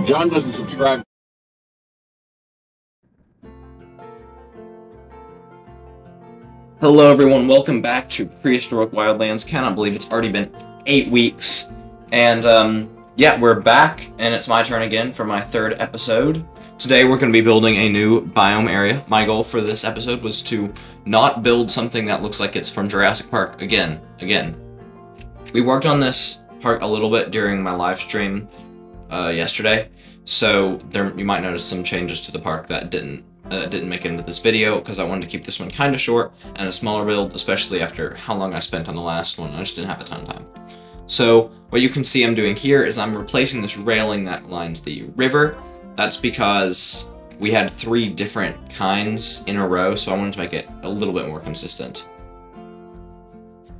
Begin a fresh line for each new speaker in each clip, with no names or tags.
John doesn't subscribe.
Hello everyone, welcome back to Prehistoric Wildlands. Cannot believe it's already been 8 weeks. And yeah, we're back, and it's my turn again for my 3rd episode. Today we're going to be building a new biome area. My goal for this episode was to not build something that looks like it's from Jurassic Park again. We worked on this part a little bit during my live stream yesterday, so you might notice some changes to the park that didn't make it into this video, because I wanted to keep this one kind of short and a smaller build, especially after how long I spent on the last one. I just didn't have a ton of time. So what you can see I'm doing here is I'm replacing this railing that lines the river. That's because we had 3 different kinds in a row, so I wanted to make it a little bit more consistent.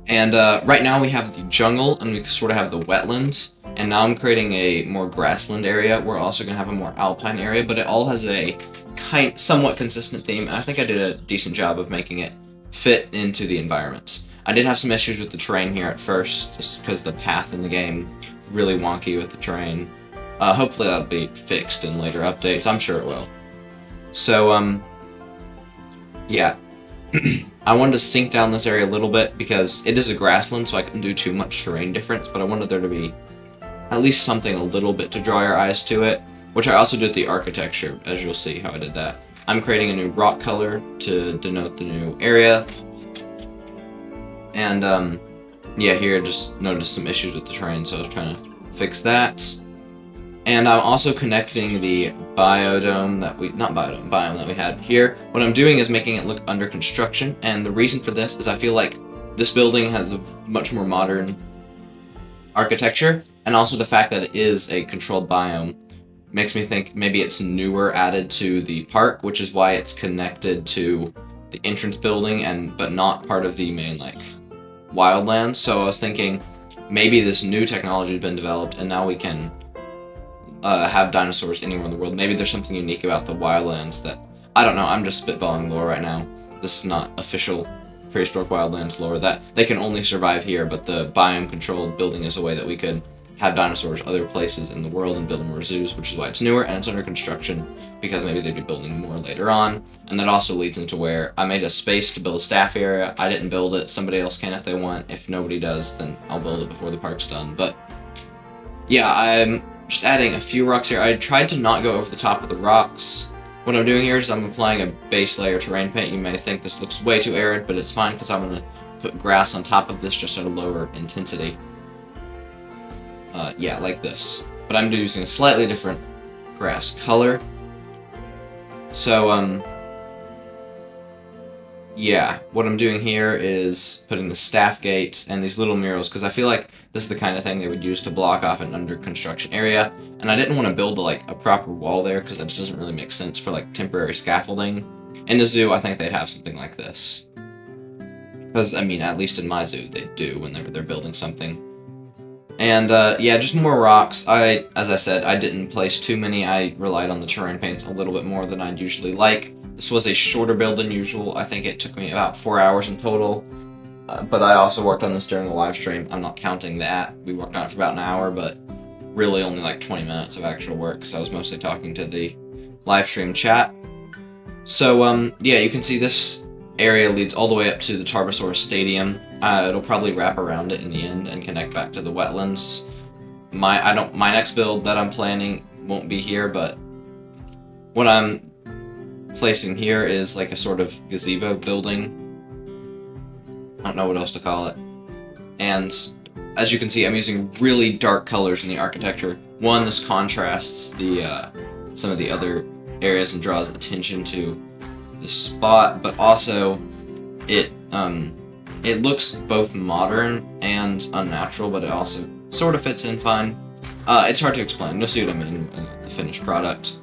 And right now we have the jungle, and we sort of have the wetlands, and now I'm creating a more grassland area. We're also going to have a more alpine area, but it all has a somewhat consistent theme, and I think I did a decent job of making it fit into the environments. I did have some issues with the terrain here at first, just because the path in the game is really wonky with the terrain. Hopefully that'll be fixed in later updates. I'm sure it will. So, yeah. I wanted to sink down this area a little bit because it is a grassland, so I couldn't do too much terrain difference, but I wanted there to be at least something a little bit to draw your eyes to it, which I also did the architecture, as you'll see how I did that. I'm creating a new rock color to denote the new area. And, yeah, here I just noticed some issues with the terrain, so I was trying to fix that. And I'm also connecting the biome that we had here. What I'm doing is making it look under construction, and the reason for this is I feel like this building has a much more modern architecture, and also the fact that it is a controlled biome makes me think maybe it's newer added to the park, which is why it's connected to the entrance building but not part of the main, like, wildlands. So I was thinking maybe this new technology has been developed, and now we can have dinosaurs anywhere in the world. Maybe there's something unique about the wildlands that, I don't know, I'm just spitballing lore right now. This is not official Prehistoric Wildlands lore, that they can only survive here, but the biome-controlled building is a way that we could have dinosaurs other places in the world and build more zoos, which is why it's newer, and it's under construction, because maybe they'd be building more later on. And that also leads into where I made a space to build a staff area. I didn't build it, somebody else can if they want. If nobody does, then I'll build it before the park's done. But yeah, I'm just adding a few rocks here. I tried to not go over the top of the rocks. What I'm doing here is I'm applying a base layer terrain paint. You may think this looks way too arid, but it's fine because I'm going to put grass on top of this just at a lower intensity. Yeah, like this. But I'm using a slightly different grass color. So, yeah, what I'm doing here is putting the staff gates and these little murals, because I feel like this is the kind of thing they would use to block off an under construction area, and I didn't want to build like a proper wall there because that just doesn't really make sense for like temporary scaffolding. In the zoo, I think they'd have something like this, because I mean, at least in my zoo, they do whenever they're building something. And yeah, just more rocks. As I said, I didn't place too many. I relied on the terrain paints a little bit more than I'd usually like. This was a shorter build than usual. I think it took me about 4 hours in total. But I also worked on this during the live stream. I'm not counting that. We worked on it for about an hour, but really only like 20 minutes of actual work, because I was mostly talking to the live stream chat. So, yeah, you can see this area leads all the way up to the Tarbosaurus Stadium. It'll probably wrap around it in the end and connect back to the wetlands. My next build that I'm planning won't be here, but what I'm placing here is like a sort of gazebo building. I don't know what else to call it. And as you can see, I'm using really dark colors in the architecture. One, this contrasts the some of the other areas and draws attention to the spot, but also it looks both modern and unnatural, but it also sort of fits in fine. It's hard to explain. You'll see what I mean in the finished product.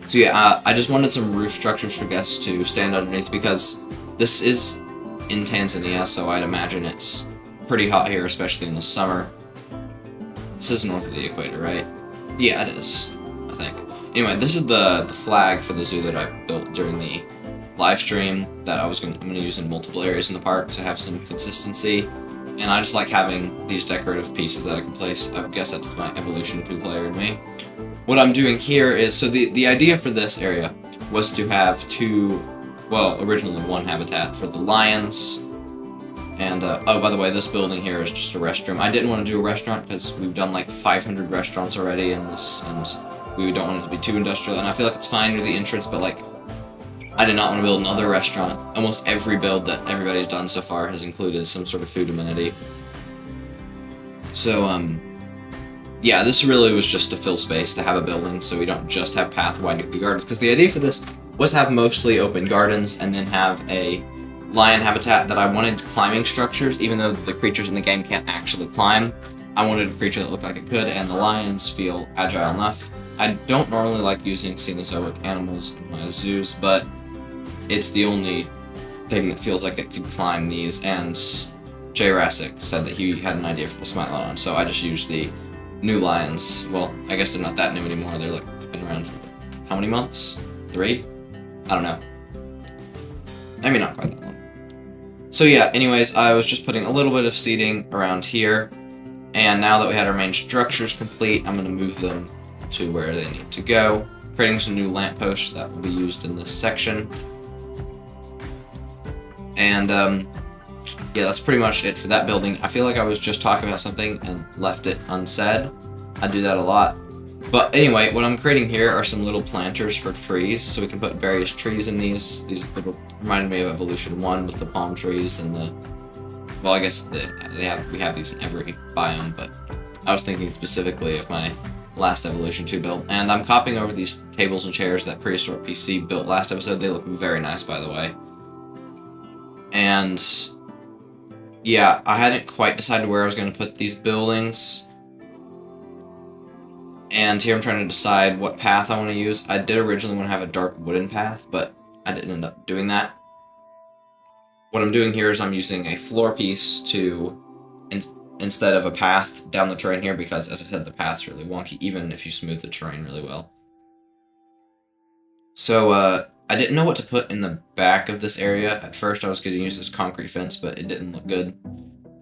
So yeah, I just wanted some roof structures for guests to stand underneath, because this is in Tanzania, so I'd imagine it's pretty hot here, especially in the summer. This is north of the equator, right? Yeah, it is, I think. Anyway, this is the flag for the zoo that I built during the live stream that I'm gonna use in multiple areas in the park to have some consistency. And I just like having these decorative pieces that I can place. I guess that's my evolution 2 player in me. What I'm doing here is, so the idea for this area was to have originally 1 habitat for the lions. And, oh, by the way, this building here is just a restroom. I didn't want to do a restaurant because we've done like 500 restaurants already in this, and we don't want it to be too industrial. And I feel like it's fine near the entrance, but like, I did not want to build another restaurant. Almost every build that everybody's done so far has included some sort of food amenity. So, yeah, this really was just to fill space, to have a building, so we don't just have path widening through gardens. Because the idea for this was to have mostly open gardens, and then have a lion habitat that I wanted climbing structures, even though the creatures in the game can't actually climb. I wanted a creature that looked like it could, and the lions feel agile enough. I don't normally like using Cenozoic animals in my zoos, but it's the only thing that feels like it could climb these, and Jurassic said that he had an idea for the Smilodon, so I just used the new lions. Well, I guess they're not that new anymore, they're like been around for how many months? 3? I don't know. Maybe not quite that long. So yeah, anyways, I was just putting a little bit of seating around here, and now that we had our main structures complete, I'm going to move them to where they need to go, creating some new lampposts that will be used in this section. And yeah, that's pretty much it for that building. I feel like I was just talking about something and left it unsaid. I do that a lot. But anyway, what I'm creating here are some little planters for trees, so we can put various trees in these. These little reminded me of Evolution 1 with the palm trees and the... Well, I guess we have these in every biome, but I was thinking specifically of my last Evolution 2 build. And I'm copying over these tables and chairs that Prehistoric PC built last episode. They look very nice, by the way. And yeah, I hadn't quite decided where I was going to put these buildings. And here I'm trying to decide what path I want to use. I did originally want to have a dark wooden path, but I didn't end up doing that. What I'm doing here is I'm using a floor piece to, instead of a path down the terrain here, because as I said, the path's really wonky, even if you smooth the terrain really well. So, I didn't know what to put in the back of this area. At first I was going to use this concrete fence, but it didn't look good.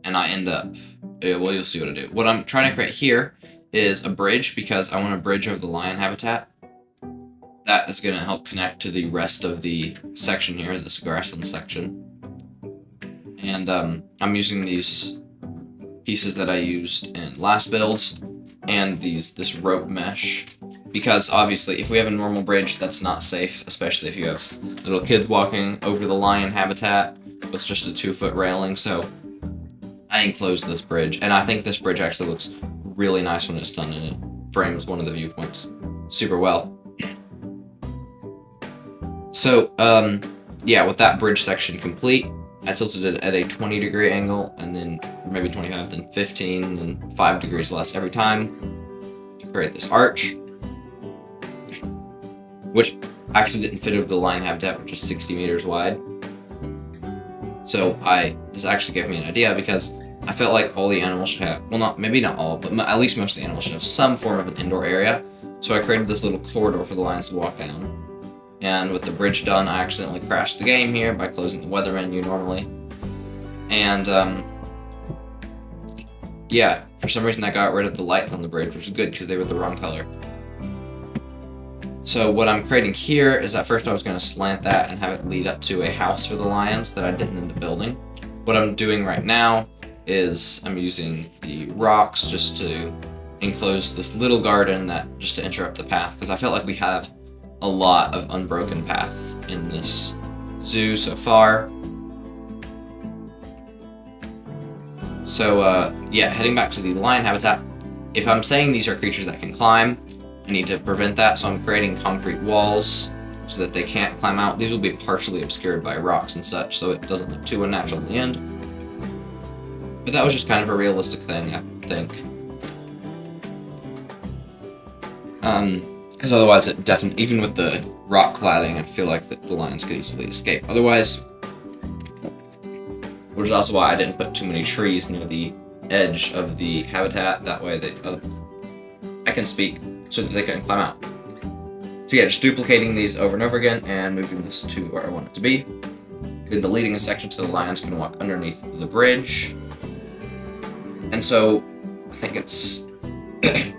And I end up, well, you'll see what I do. What I'm trying to create here is a bridge, because I want a bridge over the lion habitat. That is going to help connect to the rest of the section here, this grassland section. And I'm using these pieces that I used in last builds, and this rope mesh, because obviously if we have a normal bridge, that's not safe, especially if you have little kids walking over the lion habitat with just a 2-foot railing. So I enclosed this bridge, and I think this bridge actually looks really nice when it's done, and it frames one of the viewpoints super well. So, yeah, with that bridge section complete, I tilted it at a 20-degree angle, and then maybe 25, then 15, and 5 degrees less every time to create this arch, which actually didn't fit over the lion habitat, which is 60 meters wide. So this actually gave me an idea, because I felt like all the animals should have, well, maybe not all, but at least most of the animals should have some form of an indoor area. So I created this little corridor for the lions to walk down. And with the bridge done, I accidentally crashed the game here by closing the weather menu normally. And, yeah, for some reason I got rid of the lights on the bridge, which is good because they were the wrong color. So what I'm creating here is, at first I was going to slant that and have it lead up to a house for the lions that I didn't end up building. What I'm doing right now is I'm using the rocks just to enclose this little garden, just to interrupt the path, because I felt like we have a lot of unbroken path in this zoo so far. So, yeah, heading back to the lion habitat. If I'm saying these are creatures that can climb, I need to prevent that, so I'm creating concrete walls so that they can't climb out. These will be partially obscured by rocks and such, so it doesn't look too unnatural in the end. But that was just kind of a realistic thing, I think. Because otherwise, it definitely, even with the rock cladding, I feel like the lions could easily escape. Otherwise, which is also why I didn't put too many trees near the edge of the habitat. That way, I can speak so that they can climb out. So yeah, just duplicating these over and over again and moving this to where I want it to be. Then deleting a section so the lions can walk underneath the bridge. And so, I think it's... yeah,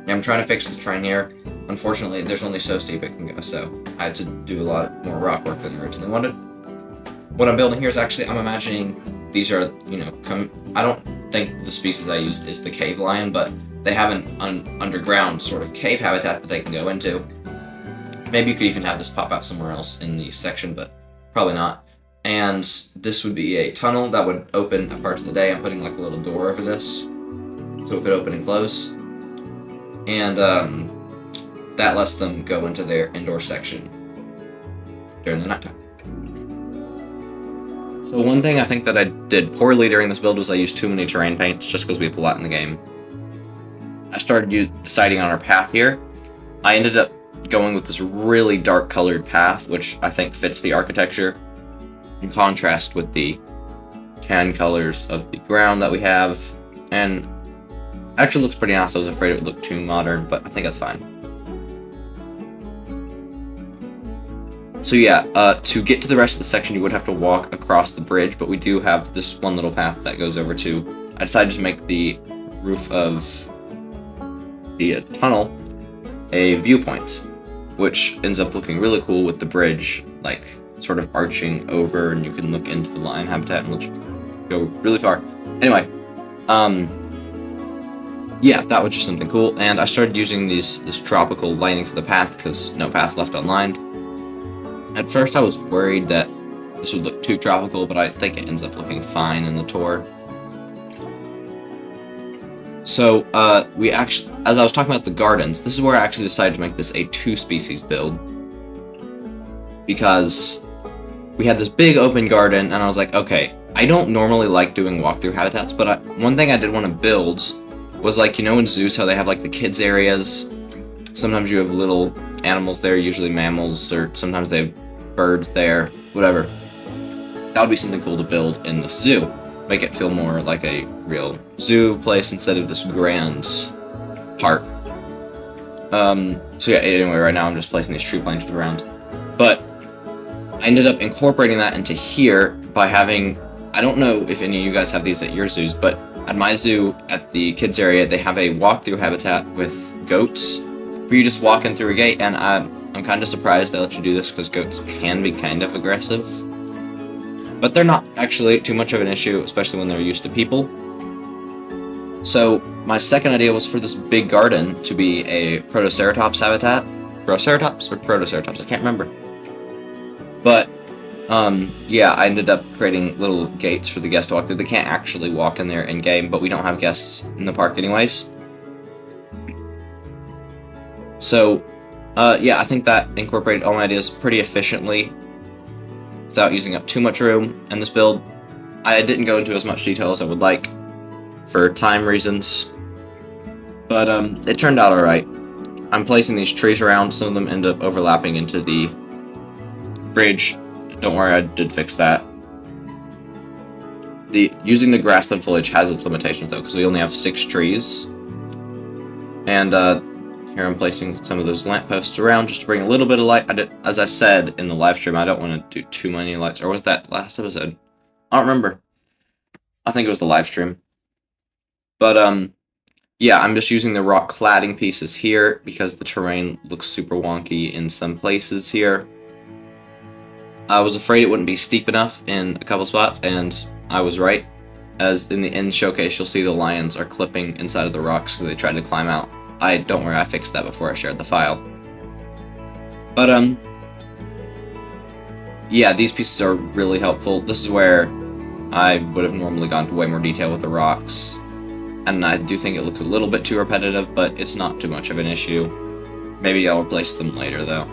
I'm trying to fix the terrain here. Unfortunately, there's only so steep it can go, so I had to do a lot more rock work than I originally wanted. What I'm building here is actually, I'm imagining these are, you know, I don't think the species I used is the cave lion, but they have an underground sort of cave habitat that they can go into. Maybe you could even have this pop out somewhere else in the section, but probably not. And this would be a tunnel that would open at parts of the day. I'm putting like a little door over this, so it could open and close. And that lets them go into their indoor section during the nighttime. So one thing I think that I did poorly during this build was I used too many terrain paints, just because we have a lot in the game. I started deciding on our path here. I ended up going with this really dark colored path, which I think fits the architecture, in contrast with the tan colors of the ground that we have, and actually looks pretty nice. I was afraid it would look too modern, but I think that's fine. So yeah, to get to the rest of the section, you would have to walk across the bridge, but we do have this one little path that goes over to... I decided to make the roof of the tunnel a viewpoint, which ends up looking really cool with the bridge, like, sort of arching over, and you can look into the lion habitat and go really far. Anyway, yeah, that was just something cool, and I started using this tropical lighting for the path, because no path left unlined. At first I was worried that this would look too tropical, but I think it ends up looking fine in the tour. So, we actually, as I was talking about the gardens, this is where I actually decided to make this a 2-species build. Because we had this big open garden, and I was like, okay, I don't normally like doing walkthrough habitats, but one thing I did want to build was, like, you know in zoos how they have, like, the kids areas? Sometimes you have little animals there, usually mammals, or sometimes they have birds there, whatever. That would be something cool to build in this zoo. Make it feel more like a real zoo place instead of this grand park. So yeah, anyway, right now I'm just placing these tree branches around. But I ended up incorporating that into here by having... I don't know if any of you guys have these at your zoos, but at my zoo, at the kids area, they have a walkthrough habitat with goats, where you just walk in through a gate, and I'm kind of surprised they let you do this, because goats can be kind of aggressive. But they're not actually too much of an issue, especially when they're used to people. So, my second idea was for this big garden to be a Protoceratops habitat. Protoceratops or Protoceratops? I can't remember. But, yeah, I ended up creating little gates for the guests to walk through. They can't actually walk in there in-game, but we don't have guests in the park anyways. So, yeah, I think that incorporated all my ideas pretty efficiently without using up too much room in this build. I didn't go into as much detail as I would like for time reasons, but it turned out alright. I'm placing these trees around, some of them end up overlapping into the bridge. Don't worry, I did fix that. Using the grassland foliage has its limitations though, because we only have 6 trees. And here I'm placing some of those lampposts around just to bring a little bit of light. As I said in the live stream, I don't want to do too many lights. Or was that last episode? I don't remember. I think it was the live stream. But, yeah, I'm just using the rock cladding pieces here because the terrain looks super wonky in some places here. I was afraid it wouldn't be steep enough in a couple spots, and I was right. As in the end showcase, you'll see the lions are clipping inside of the rocks because they tried to climb out. Don't worry, I fixed that before I shared the file. But, yeah, these pieces are really helpful. This is where I would have normally gone to way more detail with the rocks. And I do think it looks a little bit too repetitive, but it's not too much of an issue. Maybe I'll replace them later, though.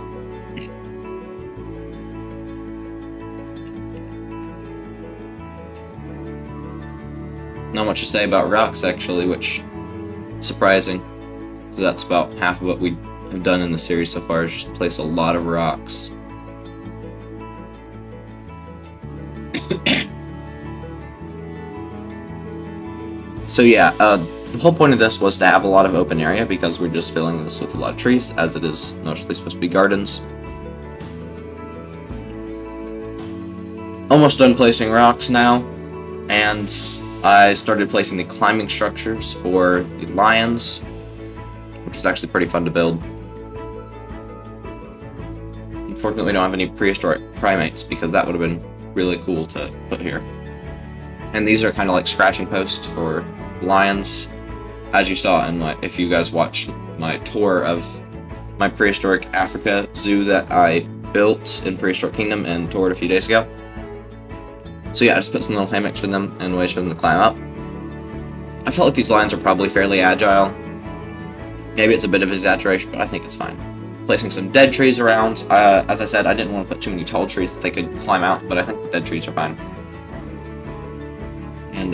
Not much to say about rocks, actually, which is surprising. So that's about half of what we have done in the series so far, is just place a lot of rocks. So yeah, the whole point of this was to have a lot of open area, because we're just filling this with a lot of trees, as it is mostly supposed to be gardens. Almost done placing rocks now, and I started placing the climbing structures for the lions, which is actually pretty fun to build. Unfortunately, we don't have any prehistoric primates because that would have been really cool to put here. And these are kind of like scratching posts for lions, as you saw in if you guys watched my tour of my Prehistoric Africa zoo that I built in Prehistoric Kingdom and toured a few days ago. So yeah, I just put some little hammocks for them and ways for them to climb up. I felt like these lions are probably fairly agile. Maybe it's a bit of exaggeration, but I think it's fine. Placing some dead trees around. As I said, I didn't want to put too many tall trees that they could climb out, but I think the dead trees are fine. And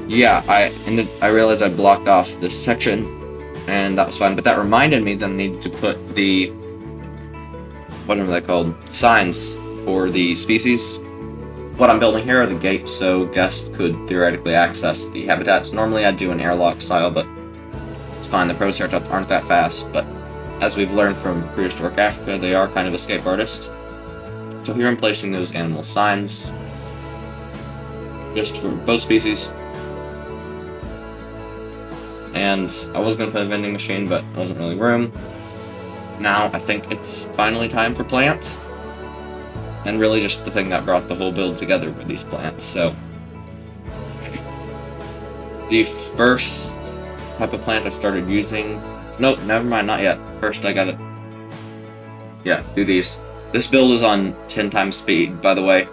yeah, I realized I blocked off this section, and that was fine. But that reminded me that I needed to put the, whatever they're called, signs for the species. What I'm building here are the gates, so guests could theoretically access the habitats. Normally I'd do an airlock style, but it's fine. The Protoceratops aren't that fast, but as we've learned from Prehistoric Africa, they are kind of escape artists. So here I'm placing those animal signs, just for both species. And I was going to put a vending machine, but there wasn't really room. Now I think it's finally time for plants. And really just the thing that brought the whole build together with these plants. So the first type of plant I started using... Nope, never mind, not yet. First I gotta... Yeah, do these. This build is on 10 times speed, by the way.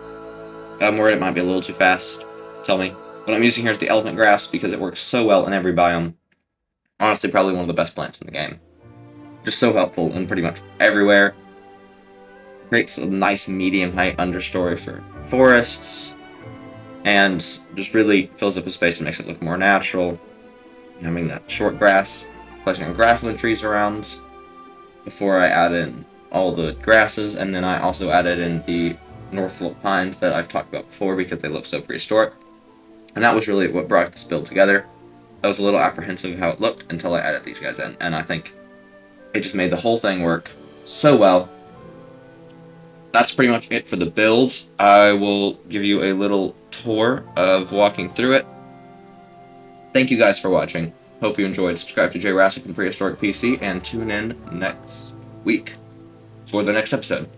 I'm worried it might be a little too fast. Tell me. What I'm using here is the elephant grass because it works so well in every biome. Honestly, probably one of the best plants in the game. Just so helpful in pretty much everywhere. Creates a nice medium height understory for forests, and just really fills up the space and makes it look more natural. Having that short grass, placing grassland trees around before I add in all the grasses, and then I also added in the Northlope pines that I've talked about before because they look so prehistoric. And that was really what brought this build together. I was a little apprehensive of how it looked until I added these guys in, and I think it just made the whole thing work so well. That's pretty much it for the build. I will give you a little tour of walking through it. Thank you guys for watching. Hope you enjoyed. Subscribe to Jurassic and Prehistoric PC, and tune in next week for the next episode.